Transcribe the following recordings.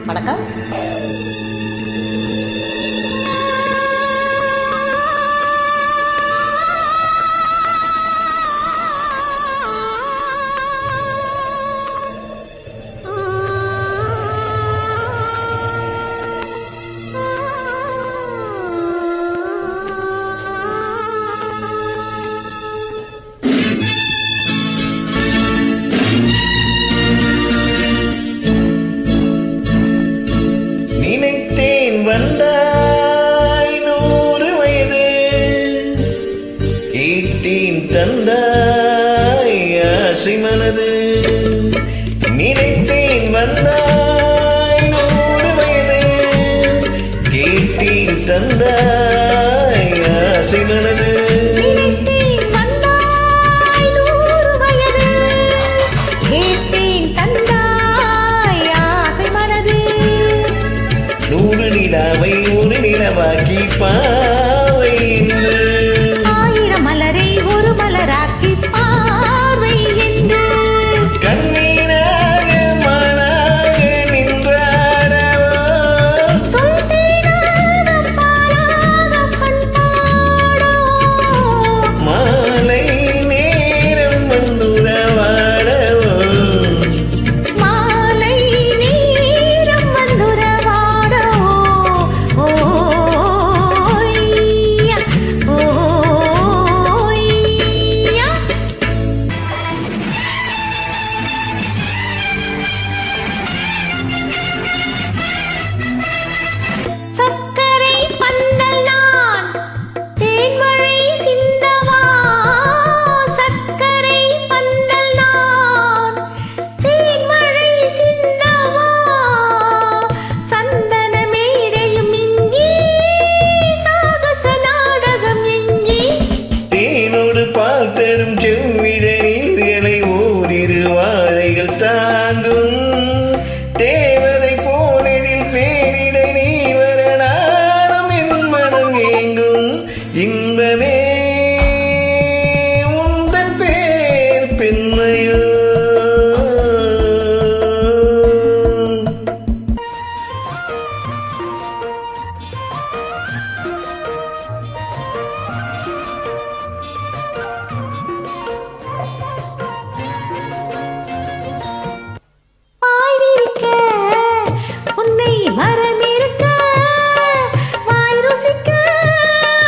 வணக்கம். வந்தாய் 100 வயது கேட்டேன் தந்தாய் ஆசை மனது. நினைத்தேன் வந்தாய் 100 வயது கேட்டேன் தந்தாய் ஆசை மனது. நூறு நிலாவை ஒரு நிலவாக்கி பாவை என்று 1000 மலரை ஒரு மலராக்கி பார்வை என்று கண்ணீராக மானாக நின்றாடவோ சொல்லினாக பாலாக பண்பாடோ மாலை நேரம் வந்துறவாடவோ மாலை நேரம் வந்துறவாடோ. ஓய்யா ஓய்யா சக்கரை பந்தல் நான் தேன்மழை சிந்தவா. சக்கரை பந்தல் நான் தேன்மழை சிந்தவா. சந்தன மேடையும் இங்கே சாகச நாடகம் எங்கே. தேனோடு பால் தரும் செவ்விட நீர்களை ஓரிரு வாழைகள் தாங்கும் தேவதை போனெழில் பேரிடை நீ வர நானும் என் மனம் ஏங்கும். இன்பமே உந்தன் பேர் பெண்மையோ பாய் விரிக்க உன்னை மரம் இருக்க வாய் ருசிக்க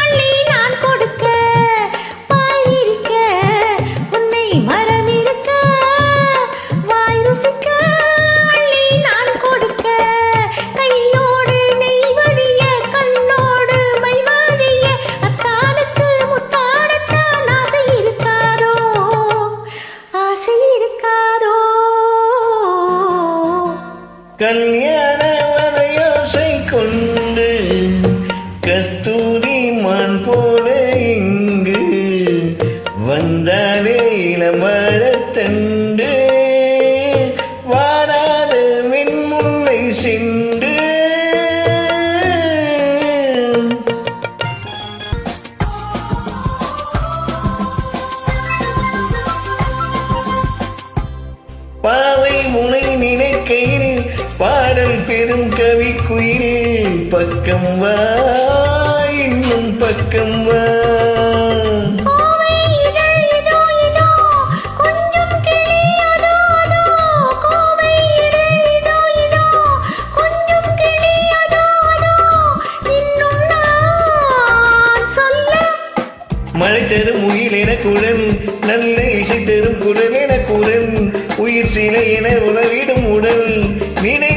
அள்ளி நான் கொடுக்க. பாய் விரிக்க உன்னை மரம் இருக்க வாய் ருசிக்க அள்ளி நான் கொடுக்க. கையோடு நெய் வழிய கண்ணோடு மை வாழிய அத்தானுக்கு முத்தாடத்தான் ஆசை இருக்காதோ ஆசை இருக்காதோ. கல்யாண வலையோசை கொண்டு கஸ்தூரி மான் போல இங்கு வந்தாலே இளமரத்தண்டு வாராத வெண்முல்லை சிண்டு. பாவை முனை நினைக்கையில் பாடல் பெரும் கவி குயில் பக்கம் வா இன்னும் பக்கம் வா. கோவை இதழ் இதோ இதோ கொஞ்சம் கிளி அதோ அதோ. கோவை இதழ் இதோ இதோ கொஞ்சம் கிளி அதோ அதோ. இன்னும் நான் சொல்ல மழை தரும் உயிர் என குரல் நல்ல இசை தரும் குரல் என குரல் உயிர் சிலை என உலவிடும் உடல் நினை